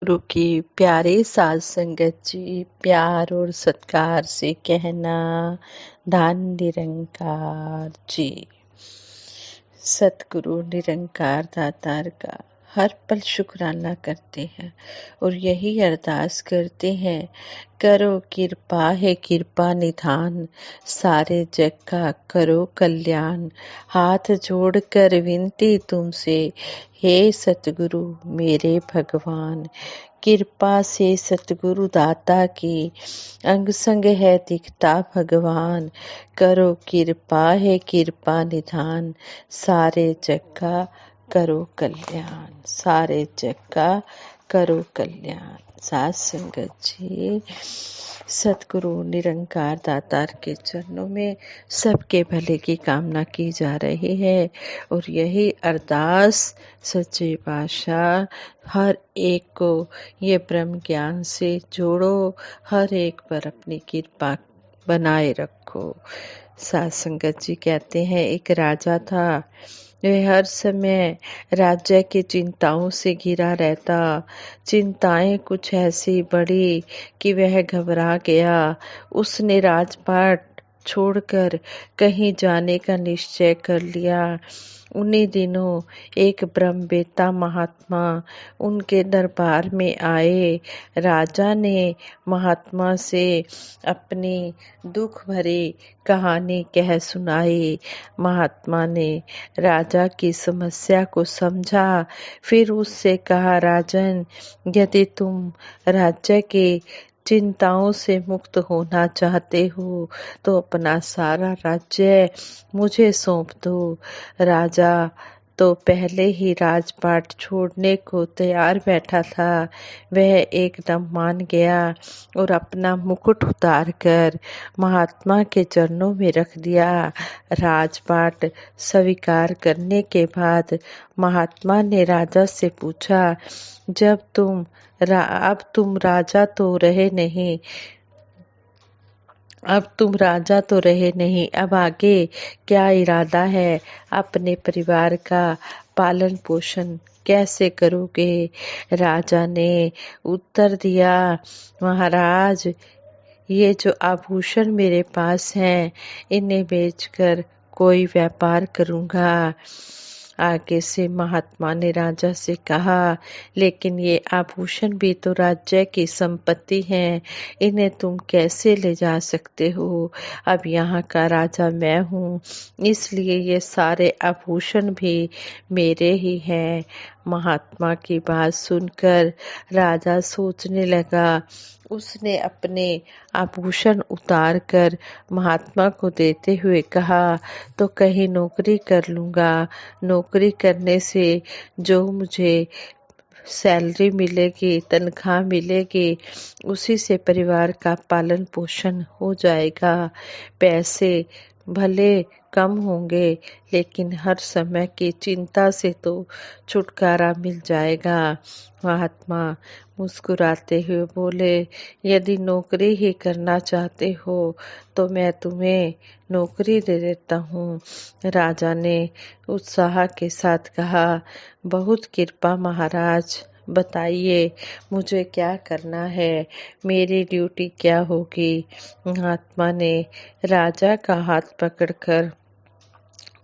सतगुरु की प्यारे साध संगत जी, प्यार और सत्कार से कहना धन निरंकार जी। सतगुरु निरंकार दातार का हर पल शुक्राना करते हैं और यही अरदास करते हैं, करो कृपा है कृपा निधान, सारे जग का करो कल्याण। हाथ जोड़कर विनती तुमसे, हे सतगुरु मेरे भगवान। कृपा से सतगुरु दाता की अंग संग है दिखता भगवान। करो कृपा है कृपा निधान, सारे जग का करो कल्याण, सारे जग का करो कल्याण। साध संगत जी, सतगुरु निरंकार दातार के चरणों में सबके भले की कामना की जा रही है और यही अरदास सच्चे पातशाह हर एक को ये ब्रह्म ज्ञान से जोड़ो, हर एक पर अपनी कृपा बनाए रखो। साध संगत जी कहते हैं, एक राजा था, वह हर समय राज्य की चिंताओं से घिरा रहता। चिंताएं कुछ ऐसी बढ़ी कि वह घबरा गया। उसने राजपाट छोड़कर कहीं जाने का निश्चय कर लिया। उन्हीं दिनों एक ब्रह्मवेत्ता महात्मा उनके दरबार में आए। राजा ने महात्मा से अपनी दुख भरी कहानी कह सुनाई। महात्मा ने राजा की समस्या को समझा, फिर उससे कहा, राजन, यदि तुम राज्य के चिंताओं से मुक्त होना चाहते हो तो अपना सारा राज्य मुझे सौंप दो। राजा तो पहले ही राजपाट छोड़ने को तैयार बैठा था। वह एकदम मान गया और अपना मुकुट उतार कर महात्मा के चरणों में रख दिया। राजपाट स्वीकार करने के बाद महात्मा ने राजा से पूछा, अब तुम राजा तो रहे नहीं, अब आगे क्या इरादा है? अपने परिवार का पालन पोषण कैसे करोगे? राजा ने उत्तर दिया, महाराज, ये जो आभूषण मेरे पास हैं, इन्हें बेचकर कोई व्यापार करूंगा। आगे से महात्मा ने राजा से कहा, लेकिन ये आभूषण भी तो राज्य की संपत्ति हैं, इन्हें तुम कैसे ले जा सकते हो? अब यहाँ का राजा मैं हूँ, इसलिए ये सारे आभूषण भी मेरे ही हैं। महात्मा की बात सुनकर राजा सोचने लगा। उसने अपने आभूषण उतार कर महात्मा को देते हुए कहा, तो कहीं नौकरी कर लूंगा। नौकरी करने से जो मुझे सैलरी मिलेगी, तनख्वाह मिलेगी, उसी से परिवार का पालन पोषण हो जाएगा। पैसे भले कम होंगे, लेकिन हर समय की चिंता से तो छुटकारा मिल जाएगा। महात्मा मुस्कुराते हुए बोले, यदि नौकरी ही करना चाहते हो तो मैं तुम्हें नौकरी दे देता हूँ। राजा ने उत्साह के साथ कहा, बहुत कृपा महाराज, बताइए मुझे क्या करना है, मेरी ड्यूटी क्या होगी? महात्मा ने राजा का हाथ पकड़कर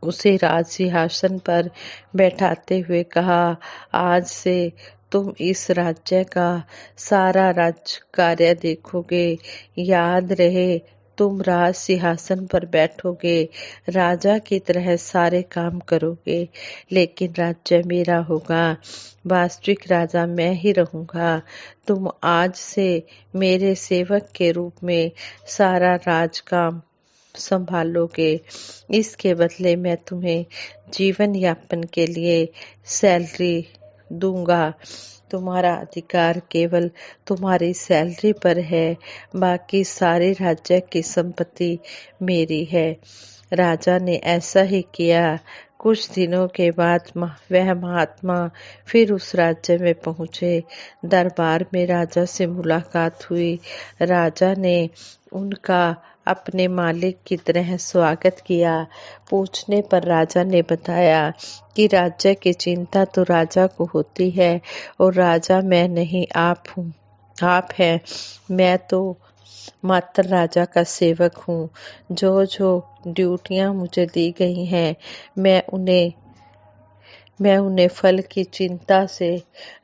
उसे राज सिंहासन पर बैठाते हुए कहा, आज से तुम इस राज्य का सारा राज कार्य देखोगे। याद रहे, तुम राज सिंहासन पर बैठोगे, राजा की तरह सारे काम करोगे, लेकिन राज्य मेरा होगा। वास्तविक राजा मैं ही रहूंगा। तुम आज से मेरे सेवक के रूप में सारा राज काम संभालोगे। इसके बदले मैं तुम्हें जीवन यापन के लिए सैलरी दूंगा। तुम्हारा अधिकार केवल तुम्हारी सैलरी पर है, बाकी सारे राज्य की संपत्ति मेरी है। राजा ने ऐसा ही किया। कुछ दिनों के बाद वह महात्मा फिर उस राज्य में पहुंचे। दरबार में राजा से मुलाकात हुई। राजा ने उनका अपने मालिक की तरह स्वागत किया। पूछने पर राजा ने बताया कि राज्य की चिंता तो राजा को होती है और राजा मैं नहीं, आप हूँ, आप हैं। मैं तो मात्र राजा का सेवक हूँ। जो जो ड्यूटियाँ मुझे दी गई हैं मैं उन्हें फल की चिंता से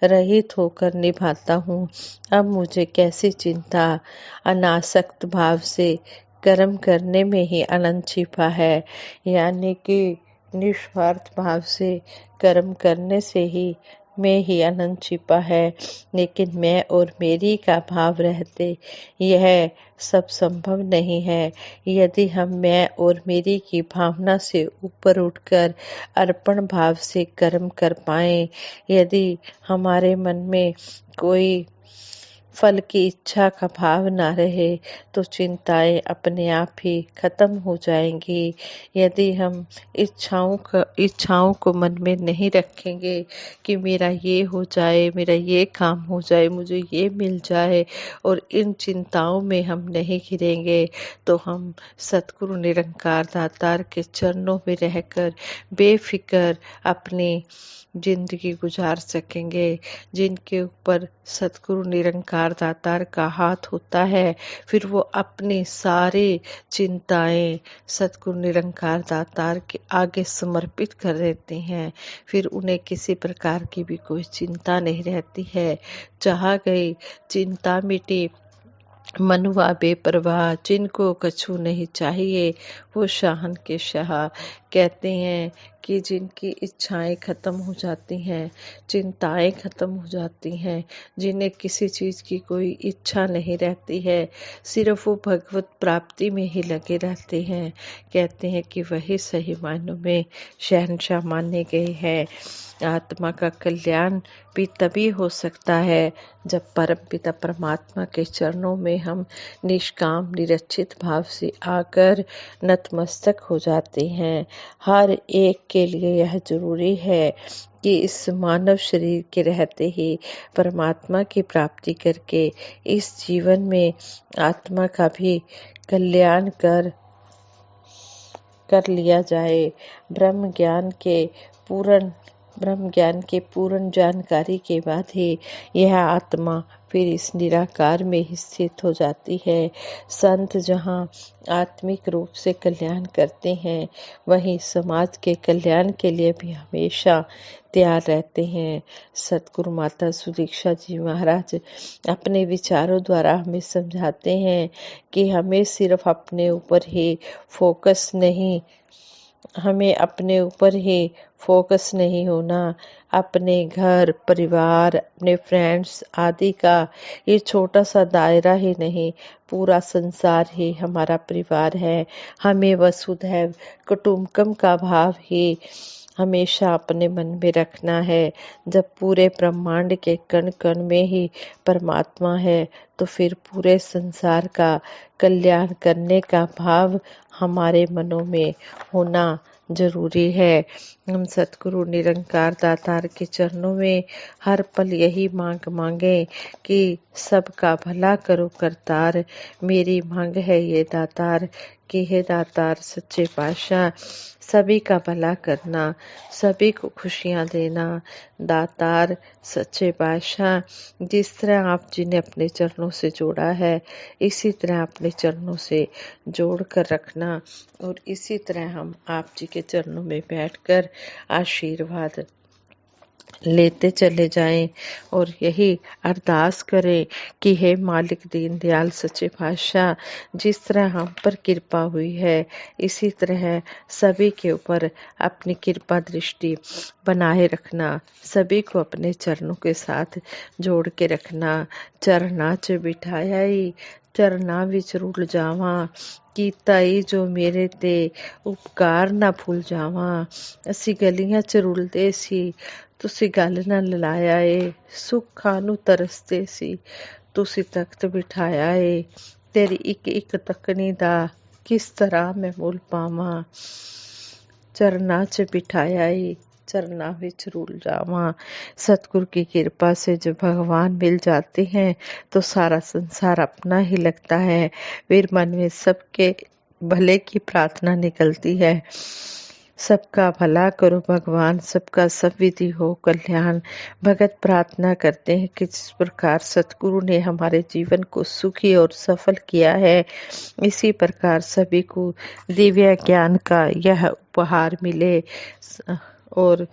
रहित होकर निभाता हूँ। अब मुझे कैसी चिंता। अनासक्त भाव से कर्म करने में ही आनंद छिपा है, यानी कि निस्वार्थ भाव से कर्म करने से ही में ही आनंद छिपा है। लेकिन मैं और मेरी का भाव रहते यह सब संभव नहीं है। यदि हम मैं और मेरी की भावना से ऊपर उठकर अर्पण भाव से कर्म कर पाए, यदि हमारे मन में कोई फल की इच्छा का भाव ना रहे तो चिंताएं अपने आप ही खत्म हो जाएंगी। यदि हम इच्छाओं को मन में नहीं रखेंगे कि मेरा ये हो जाए, मेरा ये काम हो जाए, मुझे ये मिल जाए, और इन चिंताओं में हम नहीं घिरेंगे, तो हम सतगुरु निरंकार दातार के चरणों में रहकर बेफिक्र अपनी जिंदगी गुजार सकेंगे। जिनके ऊपर सतगुरु निरंकार दातार का हाथ होता है, फिर वो अपनी सारी चिंताएं सतगुरु निरंकार दातार के आगे समर्पित कर देते हैं। फिर उन्हें किसी प्रकार की भी कोई चिंता नहीं रहती है। चाह गई चिंता मिटी, मनुआ बेपरवाह, जिनको कछु नहीं चाहिए वो शाहन के शाह। कहते हैं कि जिनकी इच्छाएं खत्म हो जाती हैं, चिंताएं खत्म हो जाती हैं, जिन्हें किसी चीज़ की कोई इच्छा नहीं रहती है, सिर्फ वो भगवत प्राप्ति में ही लगे रहते हैं, कहते हैं कि वही सही मायनों में शहंशाह माने गए हैं। आत्मा का कल्याण भी तभी हो सकता है जब परम पिता परमात्मा के चरणों में हम निष्काम निरक्षित भाव से आकर नतमस्तक हो जाते हैं। हर एक के लिए यह जरूरी है कि इस मानव शरीर के रहते ही परमात्मा की प्राप्ति करके इस जीवन में आत्मा का भी कल्याण कर लिया जाए। ब्रह्म ज्ञान के पूर्ण जानकारी के बाद ही यह आत्मा फिर इस निराकार में ही स्थित हो जाती है। संत जहाँ आत्मिक रूप से कल्याण करते हैं, वहीं समाज के कल्याण के लिए भी हमेशा तैयार रहते हैं। सतगुरु माता सुदीक्षा जी महाराज अपने विचारों द्वारा हमें समझाते हैं कि हमें सिर्फ अपने ऊपर ही फोकस नहीं होना, अपने घर परिवार, अपने फ्रेंड्स आदि का ये छोटा सा दायरा ही नहीं, पूरा संसार ही हमारा परिवार है। हमें वसुधैव कुटुंबकम का भाव ही हमेशा अपने मन में रखना है। जब पूरे ब्रह्मांड के कण कण में ही परमात्मा है, तो फिर पूरे संसार का कल्याण करने का भाव हमारे मनों में होना जरूरी है। हम सतगुरु निरंकार दातार के चरणों में हर पल यही मांगे कि सबका भला करो करतार। मेरी मांग है ये दातार कि हे दातार सच्चे पातशाह, सभी का भला करना, सभी को खुशियाँ देना। दातार सच्चे पातशाह, जिस तरह आप जिन्हें अपने चरणों से जोड़ा है, इसी तरह अपने चरणों से जोड़ कर रखना, और इसी तरह हम आप जी के चरणों में बैठकर आशीर्वाद लेते चले जाएं और यही अरदास करें कि हे मालिक दीन दयाल सच्चे पातशाह, जिस तरह हम पर कृपा हुई है, इसी तरह सभी के ऊपर अपनी कृपा दृष्टि बनाए रखना, सभी को अपने चरणों के साथ जोड़ के रखना। चरना च बिठाया ही चरना विच रुल जावा, कीता ही जो मेरे ते उपकार ना भूल जावा। ਅਸੀਂ ਗਲੀਆਂ ਚ ਰੁਲਦੇ ਸੀ, ਤੁਸੀਂ ਗੱਲ ਨਾ ਲਲਾਇਆ ਏ, ਸੁੱਖਾਂ ਨੂੰ ਤਰਸਦੇ ਸੀ, ਤੁਸੀਂ ਤਖਤ ਬਿਠਾਇਆ ਏ। ਤੇਰੀ ਇੱਕ ਇੱਕ ਤੱਕਣੀ ਦਾ ਕਿਸ ਤਰ੍ਹਾਂ ਮੈਂ ਮੁੱਲ ਪਾਵਾਂ। ਚਰਨਾਂ 'ਚ ਬਿਠਾਇਆ ਏ चरना विच रुल जावां। सतगुरु की कृपा से जब भगवान मिल जाते हैं तो सारा संसार अपना ही लगता है। फिर मन में सबके भले की प्रार्थना निकलती है। सबका भला करो भगवान, सबका सद्विधि हो कल्याण। भगत प्रार्थना करते हैं कि जिस प्रकार सतगुरु ने हमारे जीवन को सुखी और सफल किया है, इसी प्रकार सभी को दिव्य ज्ञान का यह उपहार मिले और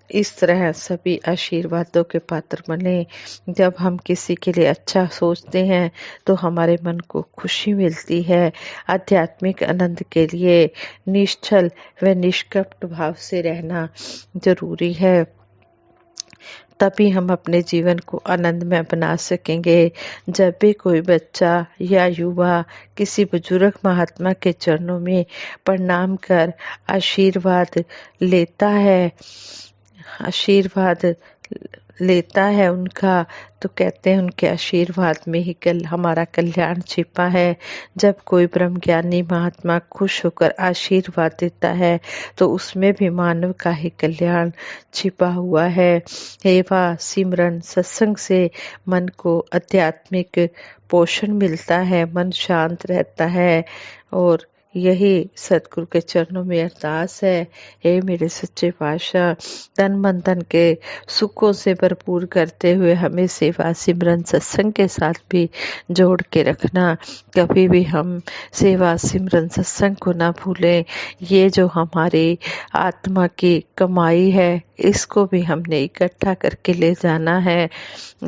इस तरह सभी आशीर्वादों के पात्र बने। जब हम किसी के लिए अच्छा सोचते हैं तो हमारे मन को खुशी मिलती है। आध्यात्मिक आनंद के लिए निश्चल व निष्कपट भाव से रहना जरूरी है, तभी हम अपने जीवन को आनंदमय बना सकेंगे। जब भी कोई बच्चा या युवा किसी बुजुर्ग महात्मा के चरणों में प्रणाम कर आशीर्वाद लेता है उनका, तो कहते हैं उनके आशीर्वाद में ही हमारा कल्याण छिपा है। जब कोई ब्रह्मज्ञानी महात्मा खुश होकर आशीर्वाद देता है तो उसमें भी मानव का ही कल्याण छिपा हुआ है। सेवा सिमरन सत्संग से मन को आध्यात्मिक पोषण मिलता है, मन शांत रहता है और यही सतगुरु के चरणों में अरदास है। हे मेरे सच्चे पातशाह, तन मन धन के सुखों से भरपूर करते हुए हमें सेवा सिमरन सत्संग के साथ भी जोड़ के रखना। कभी भी हम सेवा सिमरन सत्संग को ना भूलें। ये जो हमारी आत्मा की कमाई है, इसको भी हमने इकट्ठा करके ले जाना है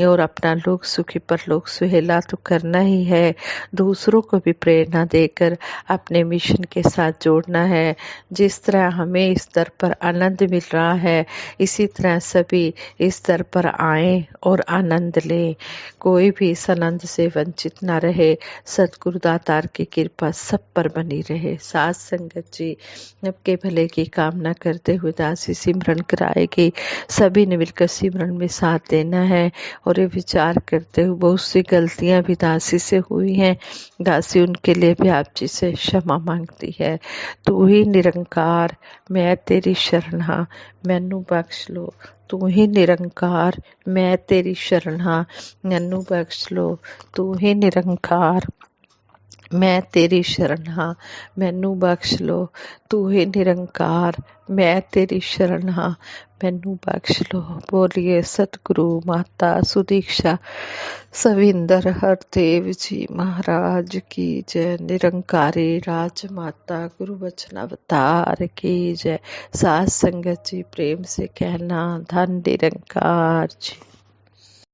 और अपना लोक सुखी परलोक सुहेला तो करना ही है। दूसरों को भी प्रेरणा देकर अपने मिशन के साथ जोड़ना है। जिस तरह हमें इस दर पर आनंद मिल रहा है, इसी तरह सभी इस दर पर आएं और आनंद लें। कोई भी इस आनंद से वंचित ना रहे। सतगुरु दातार की कृपा सब पर बनी रहे। साथ संगत जी सबके भले की कामना करते हुए दासी सिमरन कराएगी। सभी ने मिलकर सिमरन में साथ देना है और ये विचार करते हुए बहुत सी गलतियां भी दासी से हुई हैं, दासी उनके लिए भी आप जी से क्षमा मांगती है। तू ही निरंकार मैं तेरी शरण हाँ, मैनू बख्श लो। तू ही निरंकार मैं तेरी शरण हाँ, मैनू बख्श लो। तू ही निरंकार मैं तेरी शरण हाँ, मैनू बख्श लो। तू ही निरंकार मैं तेरी शरण हाँ, मैनू बख्श लो। बोलिए सतगुरु माता सुदीक्षा सविंदर हरदेव जी महाराज की जय। निरंकारी राजमाता गुरु वचन अवतार की जय। साथ संगत जी प्रेम से कहना धन निरंकार जी।